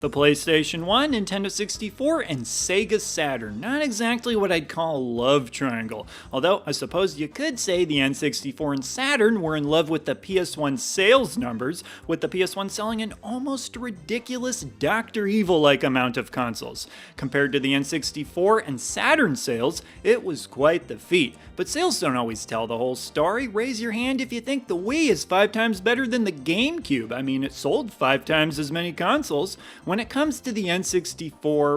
The PlayStation 1, Nintendo 64, and Sega Saturn. Not exactly what I'd call a love triangle, although I suppose you could say the N64 and Saturn were in love with the PS1 sales numbers, with the PS1 selling an almost ridiculous Dr. Evil-like amount of consoles. Compared to the N64 and Saturn sales, it was quite the feat. But sales don't always tell the whole story. Raise your hand if you think the Wii is 5 times better than the GameCube. I mean, it sold 5 times as many consoles. When it comes to the N64,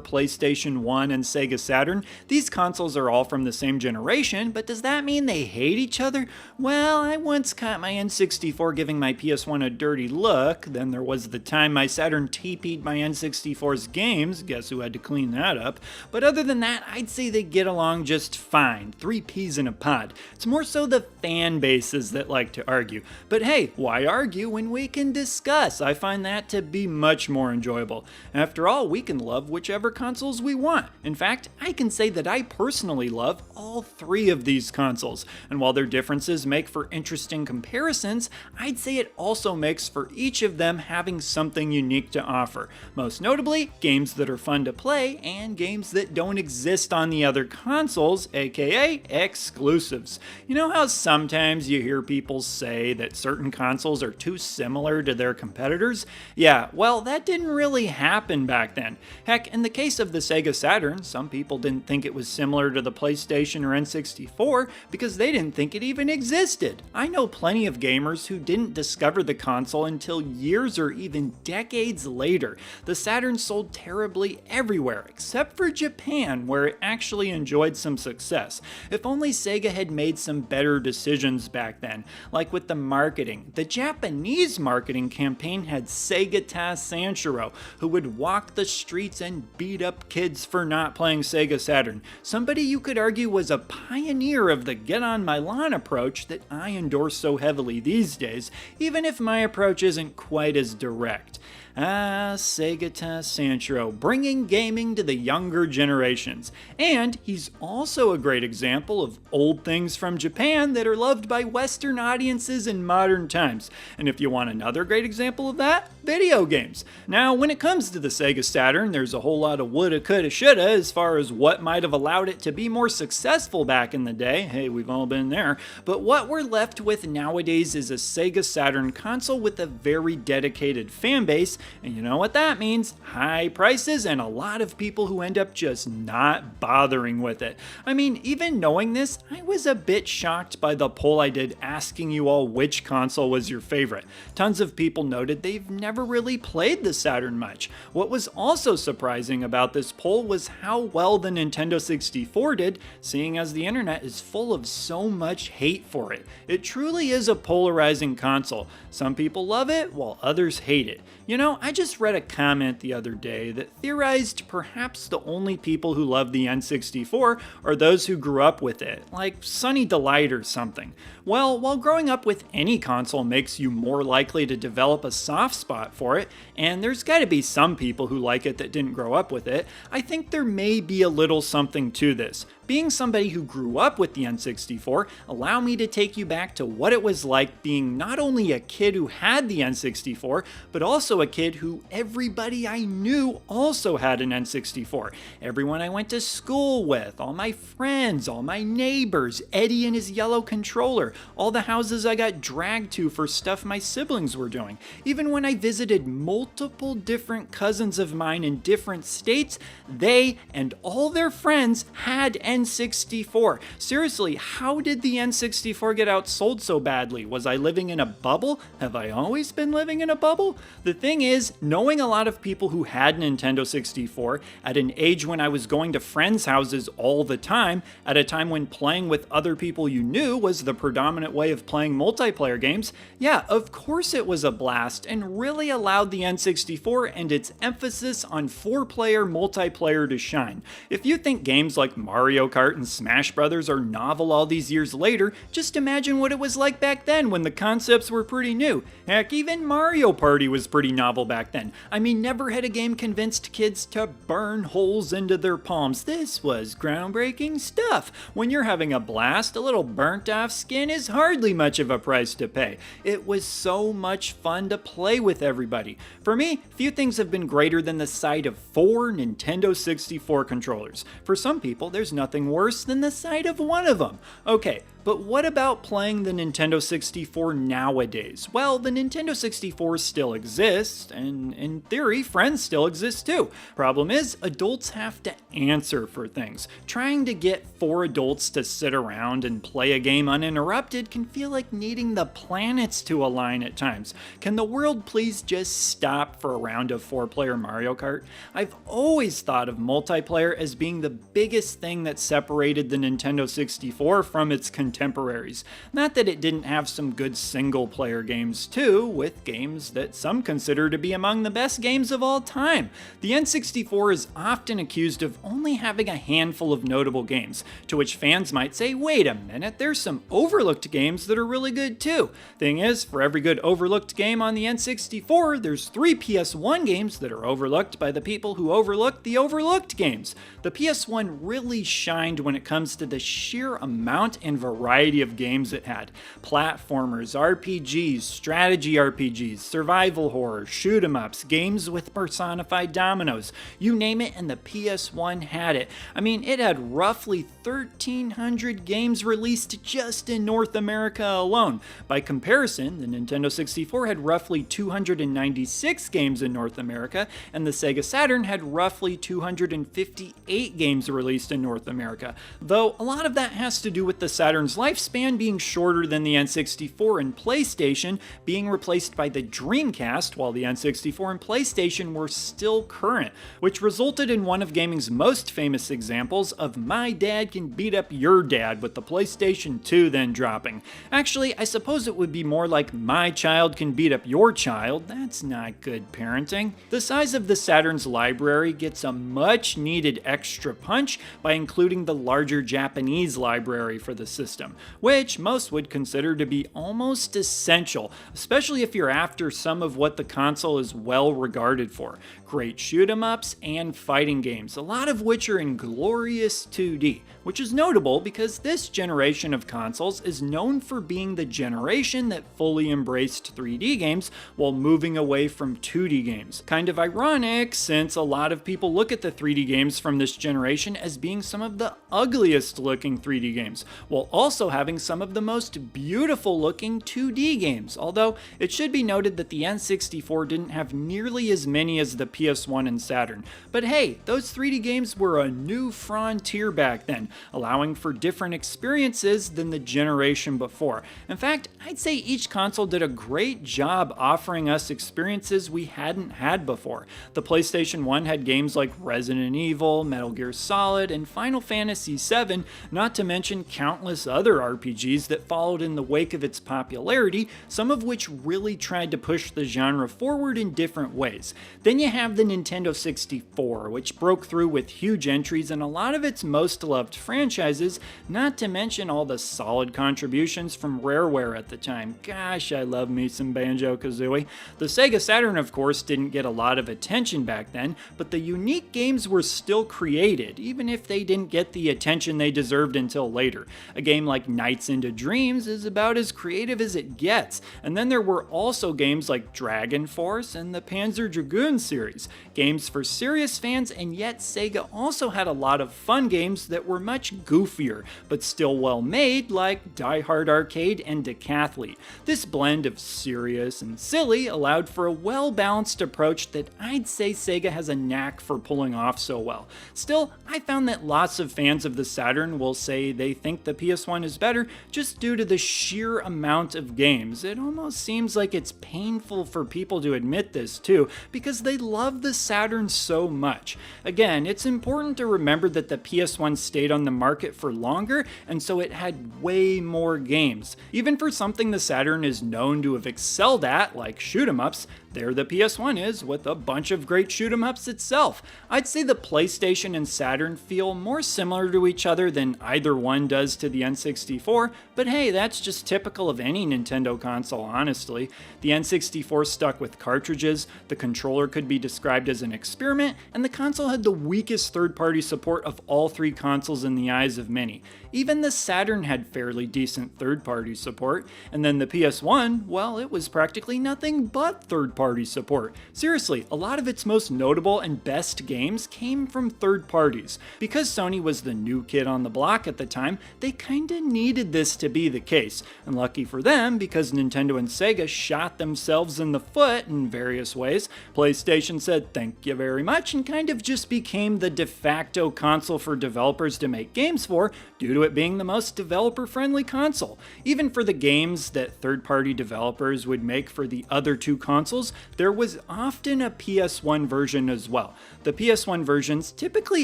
PlayStation 1, and Sega Saturn, these consoles are all from the same generation, but does that mean they hate each other? Well, I once caught my N64 giving my PS1 a dirty look, then there was the time my Saturn TP'd my N64's games, guess who had to clean that up, but other than that, I'd say they get along just fine, 3 peas in a pod. It's more so the fan bases that like to argue, but hey, why argue when we can discuss? I find that to be much more enjoyable. After all, we can love whichever consoles we want. In fact, I can say that I personally love all 3 of these consoles, and while their differences make for interesting comparisons, I'd say it also makes for each of them having something unique to offer. Most notably, games that are fun to play and games that don't exist on the other consoles, aka exclusives. You know how sometimes you hear people say that certain consoles are too similar to their competitors? Yeah, well, that didn't really happen back then. Heck, in the case of the Sega Saturn, some people didn't think it was similar to the PlayStation or N64 because they didn't think it even existed. I know plenty of gamers who didn't discover the console until years or even decades later. The Saturn sold terribly everywhere, except for Japan, where it actually enjoyed some success. If only Sega had made some better decisions back then, like with the marketing. The Japanese marketing campaign had Sega Sanshiro, who would walk the streets and beat up kids for not playing Sega Saturn. Somebody you could argue was a pioneer of the get on my lawn approach that I endorse so heavily these days, even if my approach isn't quite as direct. Sega Sanshiro, bringing gaming to the younger generations. And he's also a great example of old things from Japan that are loved by Western audiences in modern times. And if you want another great example of that, video games. Now, when it comes to the Sega Saturn, there's a whole lot of woulda, coulda, shoulda as far as what might have allowed it to be more successful back in the day. Hey, we've all been there. But what we're left with nowadays is a Sega Saturn console with a very dedicated fan base. And you know what that means? High prices and a lot of people who end up just not bothering with it. I mean, even knowing this, I was a bit shocked by the poll I did asking you all which console was your favorite. Tons of people noted they've never really played the Saturn much. What was also surprising about this poll was how well the Nintendo 64 did, seeing as the internet is full of so much hate for it. It truly is a polarizing console. Some people love it, while others hate it. You know, I just read a comment the other day that theorized perhaps the only people who love the N64 are those who grew up with it, like Sunny Delight or something. Well, while growing up with any console makes you more likely to develop a soft spot for it, and there's gotta be some people who like it that didn't grow up with it, I think there may be a little something to this. Being somebody who grew up with the N64, allow me to take you back to what it was like being not only a kid who had the N64, but also a kid who everybody I knew also had an N64. Everyone I went to school with, all my friends, all my neighbors, Eddie and his yellow controller, all the houses I got dragged to for stuff my siblings were doing. Even when I visited multiple different cousins of mine in different states, they and all their friends had N64. Seriously, how did the N64 get outsold so badly? Was I living in a bubble? Have I always been living in a bubble? The thing is, knowing a lot of people who had Nintendo 64 at an age when I was going to friends' houses all the time, at a time when playing with other people you knew was the predominant way of playing multiplayer games, yeah, of course it was a blast and really allowed the N64 and its emphasis on 4-player multiplayer to shine. If you think games like Mario Kart and Smash Brothers are novel all these years later, just imagine what it was like back then when the concepts were pretty new. Heck, even Mario Party was pretty novel back then. I mean, never had a game convinced kids to burn holes into their palms. This was groundbreaking stuff. When you're having a blast, a little burnt off skin is hardly much of a price to pay. It was so much fun to play with everybody. For me, few things have been greater than the sight of 4 Nintendo 64 controllers. For some people, there's nothing worse than the sight of one of them. Okay, but what about playing the Nintendo 64 nowadays? Well, the Nintendo 64 still exists, and in theory, friends still exist too. Problem is, adults have to answer for things. Trying to get 4 adults to sit around and play a game uninterrupted can feel like needing the planets to align at times. Can the world please just stop for a round of 4-player Mario Kart? I've always thought of multiplayer as being the biggest thing that separated the Nintendo 64 from its contemporaries. Not that it didn't have some good single-player games too, with games that some consider to be among the best games of all time. The N64 is often accused of only having a handful of notable games, to which fans might say, wait a minute, there's some overlooked games that are really good too. Thing is, for every good overlooked game on the N64, there's 3 PS1 games that are overlooked by the people who overlooked the overlooked games. The PS1 really shined when it comes to the sheer amount and variety of games it had. Platformers, RPGs, strategy RPGs, survival horror, shoot 'em ups, games with personified dominoes, you name it, and the PS1 had it. I mean, it had roughly 1,300 games released just in North America alone. By comparison, the Nintendo 64 had roughly 296 games in North America, and the Sega Saturn had roughly 258 games released in North America. Though a lot of that has to do with the Saturn's lifespan being shorter than the N64 and PlayStation, being replaced by the Dreamcast while the N64 and PlayStation were still current, which resulted in one of gaming's most famous examples of my dad can beat up your dad with the PlayStation 2 then dropping. Actually, I suppose it would be more like my child can beat up your child. That's not good parenting. The size of the Saturn's library gets a much needed extra punch by including the larger Japanese library for the system, which most would consider to be almost essential, especially if you're after some of what the console is well regarded for. Great shoot 'em ups and fighting games, a lot of which are in glorious 2D, which is notable because this generation of consoles is known for being the generation that fully embraced 3D games while moving away from 2D games. Kind of ironic, since a lot of people look at the 3D games from this generation as being some of the ugliest looking 3D games, while also having some of the most beautiful looking 2D games, although it should be noted that the N64 didn't have nearly as many as the PS1 and Saturn. But hey, those 3D games were a new frontier back then, allowing for different experiences than the generation before. In fact, I'd say each console did a great job offering us experiences we hadn't had before. The PlayStation 1 had games like Resident Evil, Metal Gear Solid, and Final Fantasy VII, not to mention countless other RPGs that followed in the wake of its popularity, some of which really tried to push the genre forward in different ways. Then you have the Nintendo 64, which broke through with huge entries in a lot of its most loved franchises, not to mention all the solid contributions from Rareware at the time. Gosh, I love me some Banjo-Kazooie. The Sega Saturn, of course, didn't get a lot of attention back then, but the unique games were still created, even if they didn't get the attention they deserved until later. A game like Nights into Dreams is about as creative as it gets, and then there were also games like Dragon Force and the Panzer Dragoon series, games for serious fans, and yet Sega also had a lot of fun games that were much goofier, but still well made, like Die Hard Arcade and Decathlete. This blend of serious and silly allowed for a well-balanced approach that I'd say Sega has a knack for pulling off so well. Still, I found that lots of fans of the Saturn will say they think the PS1 is better just due to the sheer amount of games. It almost seems like it's painful for people to admit this too, because they love the Saturn so much. Again, it's important to remember that the PS1 stayed on the market for longer, and so it had way more games. Even for something the Saturn is known to have excelled at, like shoot 'em ups, there the PS1 is, with a bunch of great shoot 'em ups itself. I'd say the PlayStation and Saturn feel more similar to each other than either one does to the N64, but hey, that's just typical of any Nintendo console, honestly. The N64 stuck with cartridges, the controller could be described as an experiment, and the console had the weakest third-party support of all three consoles in the eyes of many. Even the Saturn had fairly decent third-party support, and then the PS1, well, it was practically nothing but third-party support. Seriously, a lot of its most notable and best games came from third parties. Because Sony was the new kid on the block at the time, they kinda needed this to be the case. And lucky for them, because Nintendo and Sega shot themselves in the foot in various ways, PlayStation said thank you very much and kind of just became the de facto console for developers to make games for, due to it being the most developer-friendly console. Even for the games that third-party developers would make for the other two consoles, there was often a PS1 version as well. The PS1 versions typically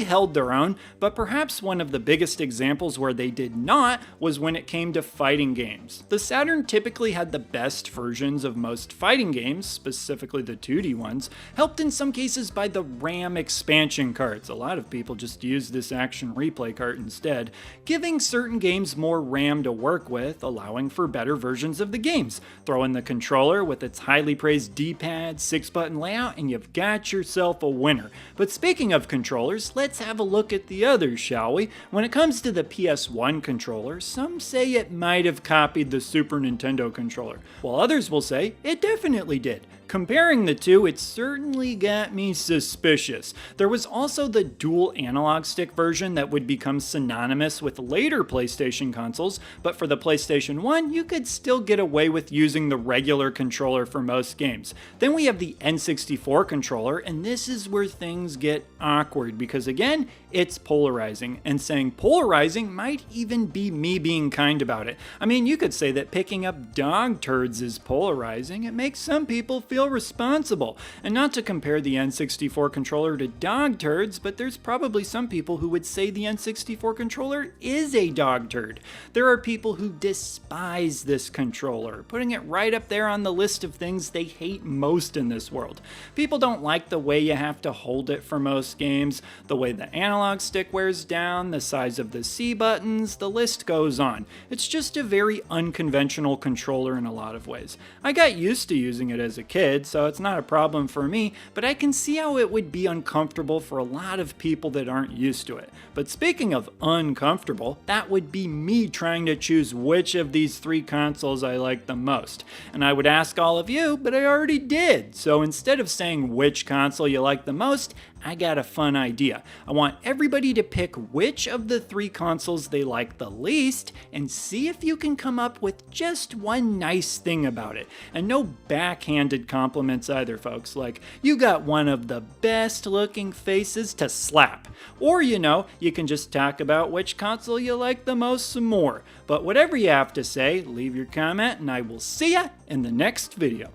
held their own, but perhaps one of the biggest examples where they did not was when it came to fighting games. The Saturn typically had the best versions of most fighting games, specifically the 2D ones, helped in some cases by the RAM expansion cards. A lot of people just use this action replay cart instead, giving certain games more RAM to work with, allowing for better versions of the games. Throw in the controller with its highly praised D-pad, 6-button layout, and you've got yourself a winner. But speaking of controllers, let's have a look at the others, shall we? When it comes to the PS1 controller, some say it might have copied the Super Nintendo controller, while others will say it definitely did. Comparing the two, it certainly got me suspicious. There was also the dual analog stick version that would become synonymous with later PlayStation consoles, but for the PlayStation 1, you could still get away with using the regular controller for most games. Then we have the N64 controller, and this is where things get awkward, because again, it's polarizing, and saying polarizing might even be me being kind about it. I mean, you could say that picking up dog turds is polarizing. It makes some people feel responsible. And not to compare the N64 controller to dog turds, but there's probably some people who would say the N64 controller is a dog turd. There are people who despise this controller, putting it right up there on the list of things they hate most in this world. People don't like the way you have to hold it for most games, the way the analog stick wears down, the size of the C buttons, the list goes on. It's just a very unconventional controller in a lot of ways. I got used to using it as a kid, so it's not a problem for me, but I can see how it would be uncomfortable for a lot of people that aren't used to it. But speaking of uncomfortable, that would be me trying to choose which of these three consoles I like the most. And I would ask all of you, but I already did. So instead of saying which console you like the most, I got a fun idea. I want everybody to pick which of the three consoles they like the least and see if you can come up with just one nice thing about it. And no backhanded compliments either, folks, like you got one of the best looking faces to slap. Or, you know, you can just talk about which console you like the most some more. But whatever you have to say, leave your comment and I will see ya in the next video.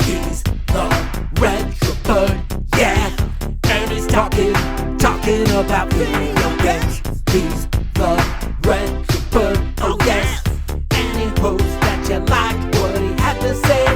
He's the retro bird, yeah. And he's talking about video games. He's the retro bird, oh yes. And he hopes that you liked what he had to say.